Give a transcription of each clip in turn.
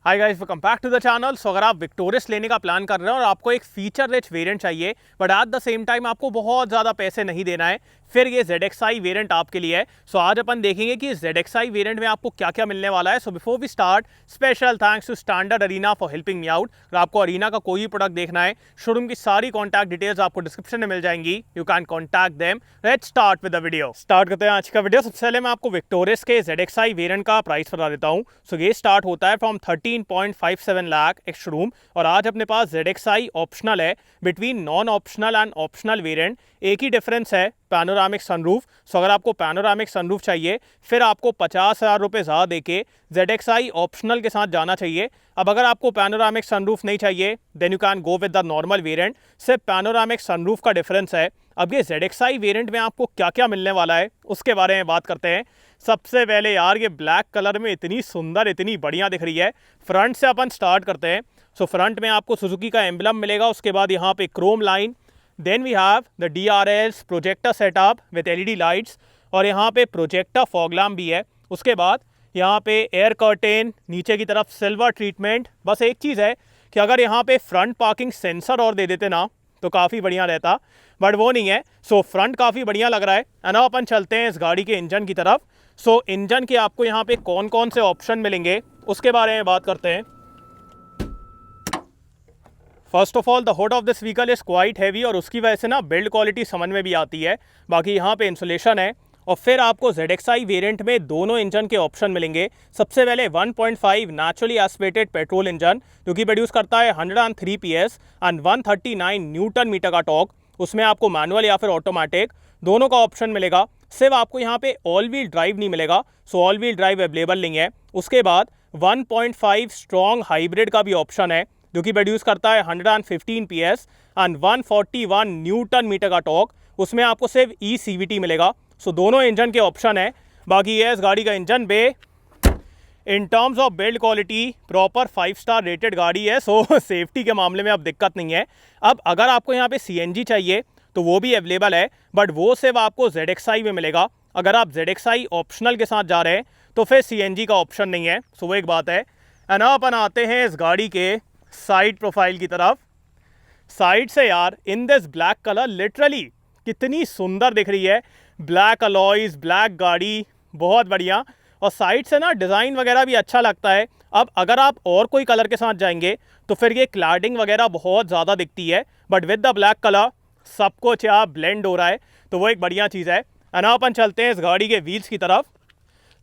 Hi guys, welcome back to the channel. So अगर आप victorious लेने का प्लान कर रहे हैं और आपको एक फीचर रिच वेरिएंट चाहिए but at the same time आपको बहुत ज़्यादा पैसे नहीं देना है, फिर ये ZXi वेरिएंट आपके लिए है। सो आज अपन देखेंगे कि ZXi वेरिएंट में आपको क्या क्या मिलने वाला है। So before we start, special thanks to Standard Arena for helping me out. अगर आपको अरीना का कोई भी प्रोडक्ट देखना है, शोरूम की सारी कॉन्टैक्ट डिटेल्स आपको डिस्क्रिप्शन में मिल जाएंगी। You can contact them. Let's start with the video. Start करते हैं आज का वीडियो। सबसे पहले मैं आपको विक्टोरियस के ZXi वेरिएंट का प्राइस बता देता हूँ। सो ये स्टार्ट होता है फ्रॉम 13.57 लाख एक्स शोरूम, और आज अपने पास ZXi ऑप्शनल है। Between non optional and optional variant एक ही डिफरेंस है, पैनोरामिक सनरूफ। सो अगर आपको पैनोरामिक सनरूफ चाहिए फिर आपको 50,000 रुपये ज़्यादा देके ZXi ऑप्शनल के साथ जाना चाहिए। अब अगर आपको पैनोरामिक सनरूफ नहीं चाहिए then you can go with the normal variant. सिर्फ पैनोरामिक सनरूफ का डिफरेंस है। अब ये ZXi वेरिएंट में आपको क्या क्या मिलने वाला है उसके बारे में बात करते हैं। सबसे पहले यार, ये ब्लैक कलर में इतनी सुंदर, इतनी बढ़िया दिख रही है। फ्रंट से अपन स्टार्ट करते हैं। सो फ्रंट में आपको सुजुकी का एम्बलम मिलेगा, उसके बाद यहाँ पे chrome line, then we have the DRLs projector setup with LED lights, और यहाँ पे प्रोजेक्टर फॉग लैम्प भी है। उसके बाद यहाँ पे एयर कर्टेन, नीचे की तरफ सिल्वर ट्रीटमेंट। बस एक चीज़ है कि अगर यहाँ पे फ्रंट पार्किंग सेंसर और दे देते ना तो काफ़ी बढ़िया रहता, बट वो नहीं है। सो फ्रंट काफ़ी बढ़िया लग रहा है। ना अपन चलते हैं इस गाड़ी के इंजन की तरफ। सो इंजन के आपको यहाँ पे कौन कौन से ऑप्शन मिलेंगे उसके बारे में बात करते हैं। First of all, the hood of this vehicle is quite heavy, और उसकी वजह से ना बिल्ड क्वालिटी समझ में भी आती है। बाकी यहाँ पे इंसुलेशन है। और फिर आपको ZXi वेरिएंट में दोनों इंजन के ऑप्शन मिलेंगे। सबसे पहले 1.5 नेचुरली एस्पिरेटेड पेट्रोल इंजन, जो कि प्रोड्यूस करता है 103 PS एंड 139 न्यूटन मीटर का टॉर्क। उसमें आपको मैनुअल या फिर ऑटोमेटिक दोनों का ऑप्शन मिलेगा। सिर्फ आपको यहाँ पे ऑल व्हील ड्राइव नहीं मिलेगा। So all wheel drive available नहीं है। उसके बाद 1.5 स्ट्रॉन्ग हाइब्रिड का भी ऑप्शन है, जो कि प्रोड्यूस करता है 115 PS एंड 141 न्यूटन मीटर का टॉर्क। उसमें आपको सिर्फ eCVT मिलेगा। सो दोनों इंजन के ऑप्शन है। बाकी ये इस गाड़ी का engine bay in terms of build quality proper 5 star rated गाड़ी है। सो सेफ्टी के मामले में अब दिक्कत नहीं है। अब अगर आपको यहाँ पे CNG चाहिए तो वो भी अवेलेबल है, बट वो सिर्फ आपको ZXi में मिलेगा। अगर आप ZXi ऑप्शनल के साथ जा रहे हैं तो फिर CNG का ऑप्शन नहीं है। सो वो एक बात है। एंड अपन आते हैं इस गाड़ी के साइड प्रोफाइल की तरफ। साइड से यार, in this black colour literally कितनी सुंदर दिख रही है। ब्लैक अलॉयज, ब्लैक गाड़ी, बहुत बढ़िया। और साइड से ना डिज़ाइन वगैरह भी अच्छा लगता है। अब अगर आप और कोई कलर के साथ जाएंगे तो फिर ये क्लैडिंग वगैरह बहुत ज़्यादा दिखती है, but with the black colour सब कुछ यहाँ ब्लेंड हो रहा है, तो वो एक बढ़िया चीज़ है। ना अपन चलते हैं इस गाड़ी के व्हील्स की तरफ।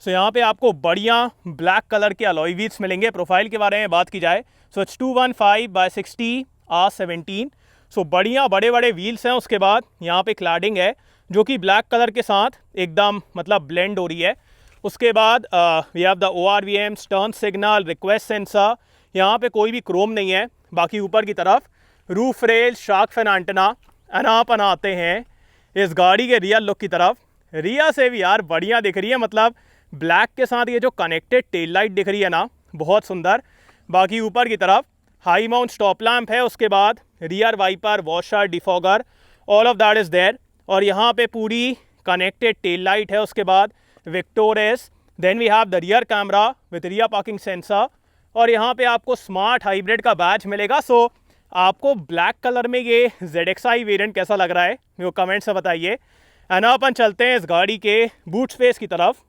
सो यहाँ पे आपको बढ़िया ब्लैक कलर के अलॉय व्हील्स मिलेंगे। प्रोफाइल के बारे में बात की जाए सो इट्स 215/60 R17। सो बढ़िया बड़े बड़े व्हील्स हैं। उसके बाद यहाँ पे क्लैडिंग है जो कि ब्लैक कलर के साथ एकदम मतलब ब्लेंड हो रही है। उसके बाद we have the ORVM, turn signal, request sensor. यहाँ पे कोई भी क्रोम नहीं है। बाकी ऊपर की तरफ roof rail, shark fin antenna. अपन आते हैं इस गाड़ी के रियर लुक की तरफ। रिया से भी यार बढ़िया दिख रही है। मतलब ब्लैक के साथ ये जो कनेक्टेड टेल लाइट दिख रही है ना, बहुत सुंदर। बाकी ऊपर की तरफ हाई माउंट स्टॉप लैम्प है। उसके बाद rear wiper, washer, defogger, all of that is there. और यहाँ पे पूरी कनेक्टेड टेल लाइट है। उसके बाद victorious, then we have the rear camera with rear parking sensor, और यहाँ पे आपको स्मार्ट हाइब्रिड का बैच मिलेगा। सो आपको ब्लैक कलर में ये ZXi वेरिएंट कैसा लग रहा है मेरे को कमेंट से बताइए। एंड अपन चलते हैं इस गाड़ी के बूट स्पेस की तरफ।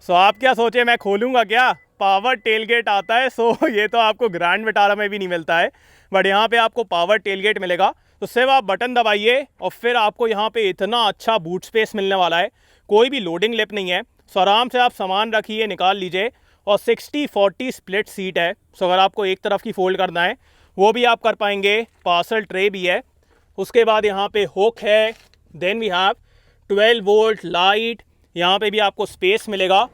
सो आप क्या सोचे मैं खोलूँगा क्या? पावर टेलगेट आता है। सो ये तो आपको ग्रैंड विटारा में भी नहीं मिलता है, बट यहाँ पे आपको पावर टेलगेट मिलेगा। तो सिर्फ आप बटन दबाइए और फिर आपको यहाँ पे इतना अच्छा बूट स्पेस मिलने वाला है। कोई भी लोडिंग लिप नहीं है। सो आराम से आप सामान रखिए, निकाल लीजिए। और 60-40 स्प्लिट सीट है। सो अगर आपको एक तरफ की फोल्ड करना है वो भी आप कर पाएंगे। पार्सल ट्रे भी है। उसके बाद यहाँ पे हुक है। Then we have 12 volt light. यहाँ पे भी आपको स्पेस मिलेगा,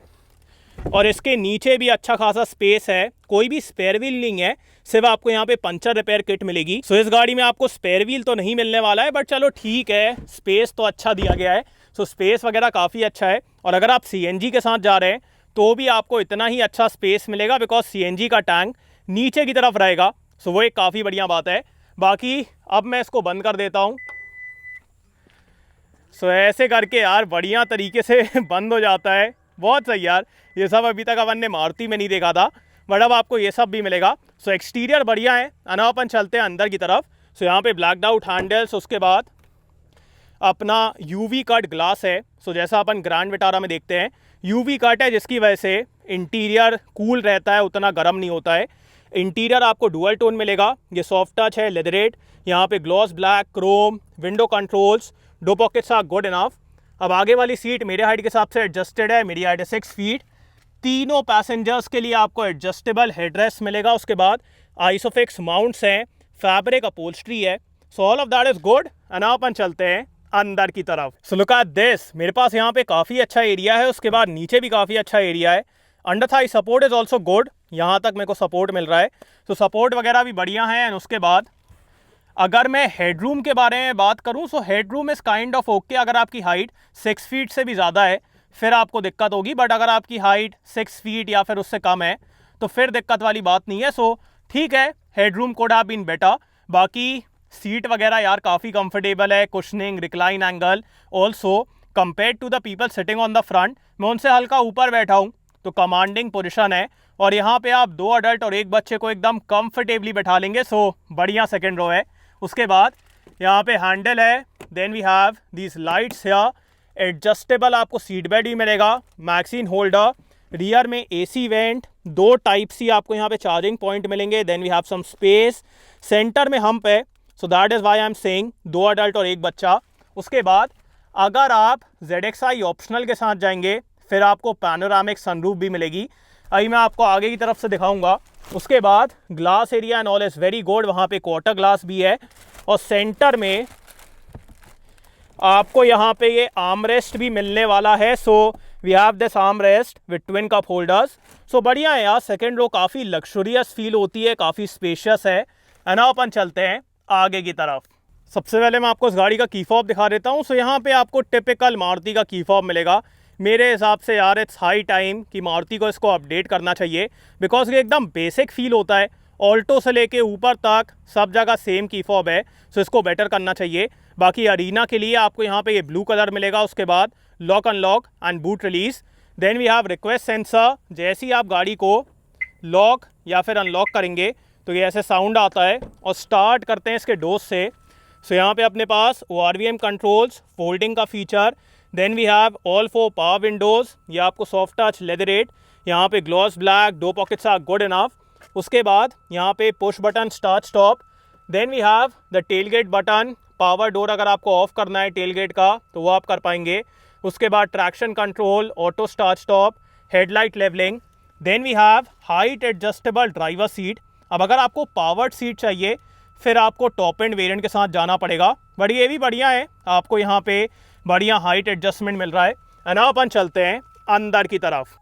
और इसके नीचे भी अच्छा खासा स्पेस है। कोई भी स्पेयर व्हील नहीं है, सिर्फ आपको यहाँ पे पंचर रिपेयर किट मिलेगी। सो इस गाड़ी में आपको स्पेयर व्हील तो नहीं मिलने वाला है, बट चलो ठीक है, स्पेस तो अच्छा दिया गया है। सो स्पेस वगैरह काफ़ी अच्छा है। और अगर आप CNG के साथ जा रहे हैं तो भी आपको इतना ही अच्छा स्पेस मिलेगा, बिकॉज CNG का टैंक नीचे की तरफ रहेगा। सो वो एक काफ़ी बढ़िया बात है। बाकी अब मैं इसको बंद कर देता हूँ। सो ऐसे करके यार बढ़िया तरीके से बंद हो जाता है। बहुत सही यार, ये सब अभी तक अपन ने मारुति में नहीं देखा था, बट अब आपको ये सब भी मिलेगा। सो एक्सटीरियर बढ़िया है। अब अपन चलते हैं अंदर की तरफ। सो यहाँ पे ब्लैक्ड आउट हैंडल्स, उसके बाद अपना यूवी कट ग्लास है। सो जैसा अपन ग्रैंड विटारा में देखते हैं, यूवी कट है जिसकी वजह से इंटीरियर कूल रहता है, उतना गर्म नहीं होता है। इंटीरियर आपको डुअल टोन मिलेगा, ये सॉफ्ट टच है, लेदरेट, यहाँ पे gloss black, chrome, window controls, 2 pockets are good enough. अब आगे वाली सीट मेरे हाइट के हिसाब से एडजस्टेड है, मेरी हाइट है 6 फीट। तीनों पैसेंजर्स के लिए आपको एडजस्टेबल हेडरेस्ट मिलेगा। उसके बाद आइसोफिक्स माउंट्स हैं, फैब्रिक अपहोल्स्ट्री है। So all of that is good. And अपन चलते हैं अंदर की तरफ। सो लुक एट दिस, मेरे पास यहाँ पे काफ़ी अच्छा एरिया है, उसके बाद नीचे भी काफ़ी अच्छा एरिया है। Under Thai support is also good, यहाँ तक मेरे को सपोर्ट मिल रहा है। तो सपोर्ट वगैरह भी बढ़िया है। एंड उसके बाद अगर मैं हेडरूम के बारे में बात करूँ, so headroom is kind of okay. अगर आपकी हाइट 6 फीट से भी ज़्यादा है फिर आपको दिक्कत होगी, बट अगर आपकी हाइट 6 फीट या फिर उससे कम है तो फिर दिक्कत वाली बात नहीं है। सो ठीक है, headroom could have been better. बाकी सीट वगैरह यार काफ़ी कंफर्टेबल है, cushioning, recline angle also compare to the people sitting on the front. मैं उनसे हल्का ऊपर बैठा हूँ तो कमांडिंग पोजीशन है, और यहाँ पे आप 2 अडल्ट और 1 बच्चे को एकदम कंफर्टेबली बैठा लेंगे। सो बढ़िया सेकेंड रो है। उसके बाद यहाँ पे हैंडल है, then we have these lights here, adjustable आपको सीट बेल्ट भी मिलेगा, मैगजीन होल्डर, रियर में एसी वेंट, 2 टाइप सी आपको यहाँ पे चार्जिंग पॉइंट मिलेंगे, then we have some space, centre में हम्प है। So that is why I am saying 2 adult और 1 बच्चा। उसके बाद अगर आप ZXi ऑप्शनल के साथ जाएंगे फिर आपको पैनोरामिक सनरूफ भी मिलेगी, अभी मैं आपको आगे की तरफ से दिखाऊंगा। उसके बाद glass area and all is very good, वहाँ पे क्वार्टर ग्लास भी है, और सेंटर में आपको यहाँ पे ये आर्मरेस्ट भी मिलने वाला है। So we have this armrest with twin cup holders. So बढ़िया है यार, सेकेंड रो काफ़ी लग्जरियस फील होती है, काफ़ी स्पेशियस है। ना अपन चलते हैं आगे की तरफ। सबसे पहले मैं आपको इस गाड़ी का की फॉब दिखा देता हूँ। सो यहाँ पे आपको टिपिकल मारुति का की फॉब मिलेगा। मेरे हिसाब से यार इट्स हाई टाइम कि मारुति को इसको अपडेट करना चाहिए, बिकॉज ये एकदम बेसिक फील होता है, ऑल्टो से लेके ऊपर तक सब जगह सेम की फॉब है। सो इसको बेटर करना चाहिए। बाकी अरीना के लिए आपको यहाँ पे ये ब्लू कलर मिलेगा। उसके बाद lock unlock and boot release, then we have request sensor. जैसे ही आप गाड़ी को लॉक या फिर अनलॉक करेंगे तो ये ऐसे साउंड आता है, और स्टार्ट करते हैं इसके डोज से। सो यहाँ पे अपने पास ORVM कंट्रोल्स, फोल्डिंग का feature, then we have all 4 power windows, ये आपको सॉफ्ट टच लेदरेट, यहाँ पे gloss black, 2 pockets are good enough. उसके बाद यहाँ पे push button start stop, then we have the tailgate button, power door अगर आपको ऑफ करना है टेलगेट का तो वो आप कर पाएंगे। उसके बाद traction control, auto start stop, headlight levelling, then we have height adjustable driver seat. अब अगर आपको पावर्ड सीट चाहिए फिर आपको टॉप एंड वेरिएंट के साथ जाना पड़ेगा, बट ये भी बढ़िया है, आपको यहाँ पे बढ़िया हाइट एडजस्टमेंट मिल रहा है। और अपन चलते हैं अंदर की तरफ।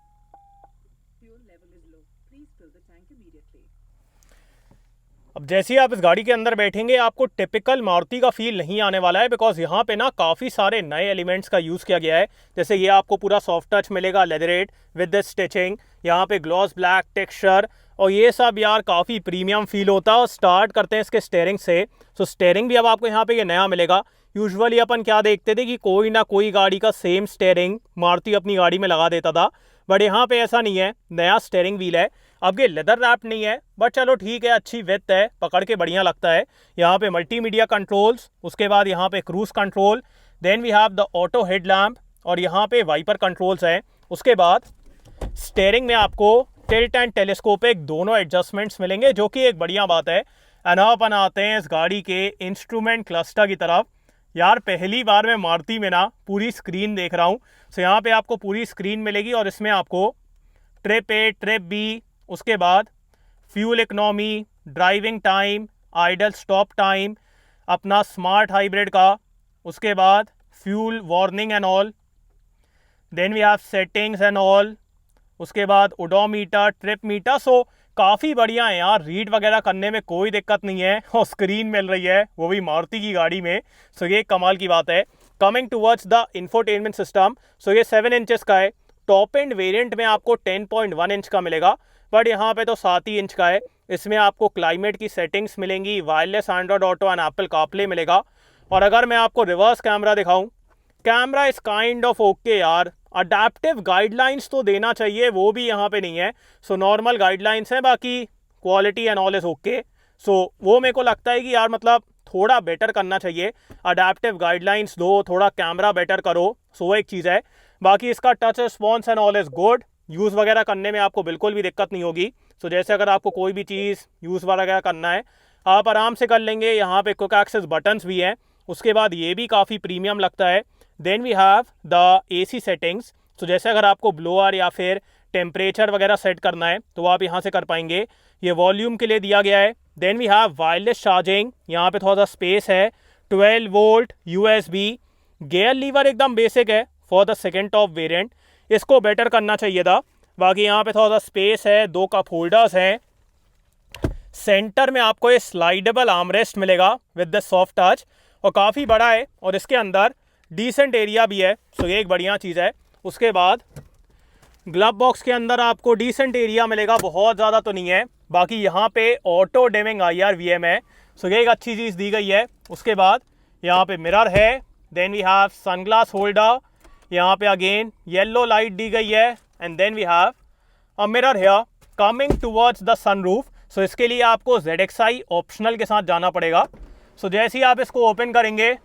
अब जैसे ही आप इस गाड़ी के अंदर बैठेंगे आपको टिपिकल मारुति का फील नहीं आने वाला है, बिकॉज यहाँ पे ना काफ़ी सारे नए एलिमेंट्स का यूज़ किया गया है। जैसे ये आपको पूरा सॉफ्ट टच मिलेगा, लेदरेट विद द स्टिचिंग, यहाँ पे ग्लॉस ब्लैक टेक्सचर, और ये सब यार काफ़ी प्रीमियम फील होता है। और स्टार्ट करते हैं इसके स्टेयरिंग से। सो स्टेयरिंग भी अब आपको यहाँ पे ये नया मिलेगा। यूजुअली अपन क्या देखते थे कि कोई ना कोई गाड़ी का सेम स्टेयरिंग मारुति अपनी गाड़ी में लगा देता था, बट यहाँ पे ऐसा नहीं है, नया स्टेयरिंग व्हील है। अब ये लेदर रैप नहीं है, बट चलो ठीक है, अच्छी विड्थ है, पकड़ के बढ़िया लगता है। यहाँ पे मल्टीमीडिया कंट्रोल्स, उसके बाद यहाँ पे cruise control, then we have the auto headlamp, और यहाँ पे वाइपर कंट्रोल्स हैं। उसके बाद स्टेयरिंग में आपको टिल्ट एंड टेलीस्कोपिक दोनों एडजस्टमेंट्स मिलेंगे, जो कि एक बढ़िया बात है। एंड अपन आते हैं इस गाड़ी के इंस्ट्रूमेंट क्लस्टर की तरफ। यार पहली बार मैं मारुति में ना पूरी स्क्रीन देख रहा हूँ। सो यहाँ पे आपको पूरी स्क्रीन मिलेगी, और इसमें आपको ट्रिप ए, ट्रिप बी, उसके बाद fuel economy, driving time, idle stop time, अपना स्मार्ट हाइब्रिड का, उसके बाद fuel warning and all, then we have settings and all, उसके बाद ओडोमीटर, ट्रिप मीटर। सो काफ़ी बढ़िया है यार, रीड वगैरह करने में कोई दिक्कत नहीं है, और स्क्रीन मिल रही है वो भी मारुति की गाड़ी में। सो ये कमाल की बात है। Coming towards the infotainment system, so ये 7 इंचेस का है। टॉप एंड वेरिएंट में आपको 10.1 इंच का मिलेगा, बट यहाँ पे तो 7 ही इंच का है। इसमें आपको क्लाइमेट की सेटिंग्स मिलेंगी, wireless Android auto and Apple CarPlay मिलेगा। और अगर मैं आपको रिवर्स कैमरा दिखाऊं camera is kind of okay यार, अडेप्टिव गाइडलाइंस तो देना चाहिए, वो भी यहाँ पे नहीं है। सो नॉर्मल गाइडलाइंस है, बाकी quality and all is okay. So वो मेरे को लगता है कि यार मतलब थोड़ा बेटर करना चाहिए, अडेप्टिव गाइडलाइंस दो, थोड़ा कैमरा बेटर करो। सो वो एक चीज़ है। बाकी इसका touch response and all is good, use वगैरह करने में आपको बिल्कुल भी दिक्कत नहीं होगी। सो जैसे अगर आपको कोई भी चीज़ यूज़ वगैरह करना है आप आराम से कर लेंगे। यहाँ पे क्विक एक्सेस बटन्स भी हैं। उसके बाद ये भी काफ़ी प्रीमियम लगता है। Then we have the AC settings. तो जैसे अगर आपको ब्लोअर या फिर टेम्परेचर वगैरह सेट करना है तो आप यहाँ से कर पाएंगे। ये वॉल्यूम के लिए दिया गया है। Then we have wireless charging, यहाँ पे थोड़ा सा स्पेस है। 12 वोल्ट USB। गेयर लीवर एकदम बेसिक है for the second top variant, इसको बेटर करना चाहिए था। बाकी यहाँ पे थोड़ा सा स्पेस है, 2 कप होल्डर्स हैं। सेंटर में आपको ये स्लाइडेबल आर्मरेस्ट मिलेगा विद द सॉफ्ट टच, और काफ़ी बड़ा है और इसके अंदर डिसेंट एरिया भी है। सो ये एक बढ़िया चीज़ है। उसके बाद ग्लव बॉक्स के अंदर आपको डिसेंट एरिया मिलेगा, बहुत ज़्यादा तो नहीं है। बाकी यहाँ पे ऑटो डिमिंग IR VM है। सो ये एक अच्छी चीज़ दी गई है। उसके बाद यहाँ पे मिरर है। Then we have sunglass holder, यहाँ पे अगेन येलो लाइट दी गई है। And then we have a mirror here coming towards the sunroof. So इसके लिए आपको ZXi ऑप्शनल के साथ जाना पड़ेगा। सो जैसे ही आप इसको ओपन करेंगे,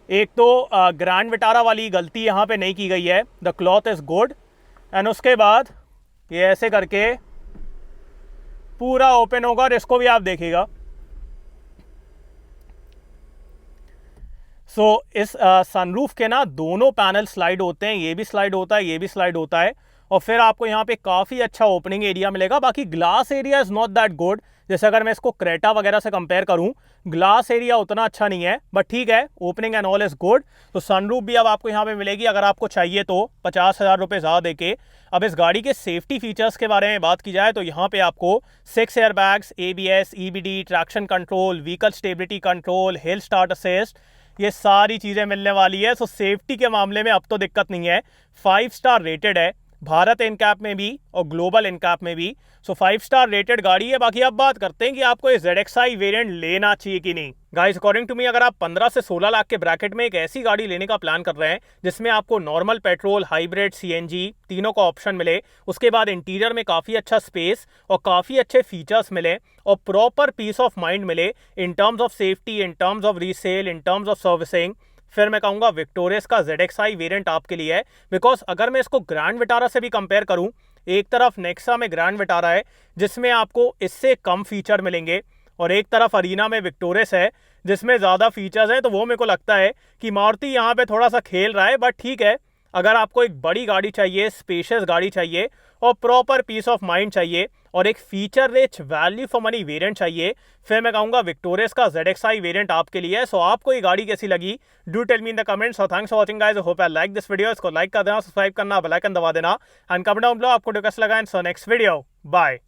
एक तो ग्रैंड विटारा वाली गलती यहाँ पे नहीं की गई है, the cloth is good. And उसके बाद ये ऐसे करके पूरा ओपन होगा और इसको भी आप देखिएगा। सो इस सनरूफ के ना दोनों पैनल स्लाइड होते हैं, ये भी स्लाइड होता है, ये भी स्लाइड होता है। और फिर आपको यहाँ पे काफ़ी अच्छा ओपनिंग एरिया मिलेगा। बाकी glass area is not that good, जैसे अगर मैं इसको क्रेटा वगैरह से कंपेयर करूँ, ग्लास एरिया उतना अच्छा नहीं है, बट ठीक है, opening and all is good. तो सनरूफ भी अब आपको यहाँ पे मिलेगी अगर आपको चाहिए तो 50,000 रुपये ज़्यादा देके। अब इस गाड़ी के सेफ्टी फीचर्स के बारे में बात की जाए तो यहाँ पे आपको 6 airbags, ABS, EBD, traction control, vehicle stability control, hill start assist, ये सारी चीज़ें मिलने वाली है। सो सेफ्टी के मामले में अब तो दिक्कत नहीं है। 5 स्टार रेटेड है भारत इनकैप में भी और ग्लोबल इनकैप में भी। सो 5 स्टार रेटेड गाड़ी है। बाकी अब बात करते हैं कि आपको ये ZXi वेरिएंट लेना चाहिए कि नहीं। गाइस अकॉर्डिंग टू मी, अगर आप 15 से 16 लाख के ब्रैकेट में एक ऐसी गाड़ी लेने का प्लान कर रहे हैं जिसमें आपको नॉर्मल पेट्रोल, हाइब्रिड, CNG तीनों का ऑप्शन मिले, उसके बाद इंटीरियर में काफ़ी अच्छा स्पेस और काफ़ी अच्छे फीचर्स मिले और प्रॉपर पीस ऑफ माइंड मिले इन terms of safety, in terms of resale, in terms of servicing, फिर मैं कहूँगा विक्टोरियस का ZXi वेरिएंट आपके लिए है। बिकॉज अगर मैं इसको ग्रैंड विटारा से भी कंपेयर करूँ, एक तरफ नेक्सा में ग्रैंड विटारा है जिसमें आपको इससे कम फीचर मिलेंगे और एक तरफ अरीना में विक्टोरियस है जिसमें ज़्यादा फीचर्स हैं। तो वो मेरे को लगता है कि मारुति यहाँ पे थोड़ा सा खेल रहा है, बट ठीक है, अगर आपको एक बड़ी गाड़ी चाहिए, स्पेशियस गाड़ी चाहिए और प्रॉपर पीस ऑफ माइंड चाहिए और एक feature rich value for money variant चाहिए, फिर मैं कहूँगा विक्टोरियस का ZXi वेरिएंट आपके लिए है। सो आपको ये गाड़ी कैसी लगी, do tell me in the comments. और thanks for watching guys, hope I like this video. इसको लाइक कर देना, सब्सक्राइब करना, बेल आइकन दबा देना एंड कमेंट डाउन बिलो आपको कैसा लगा। And so next video, bye.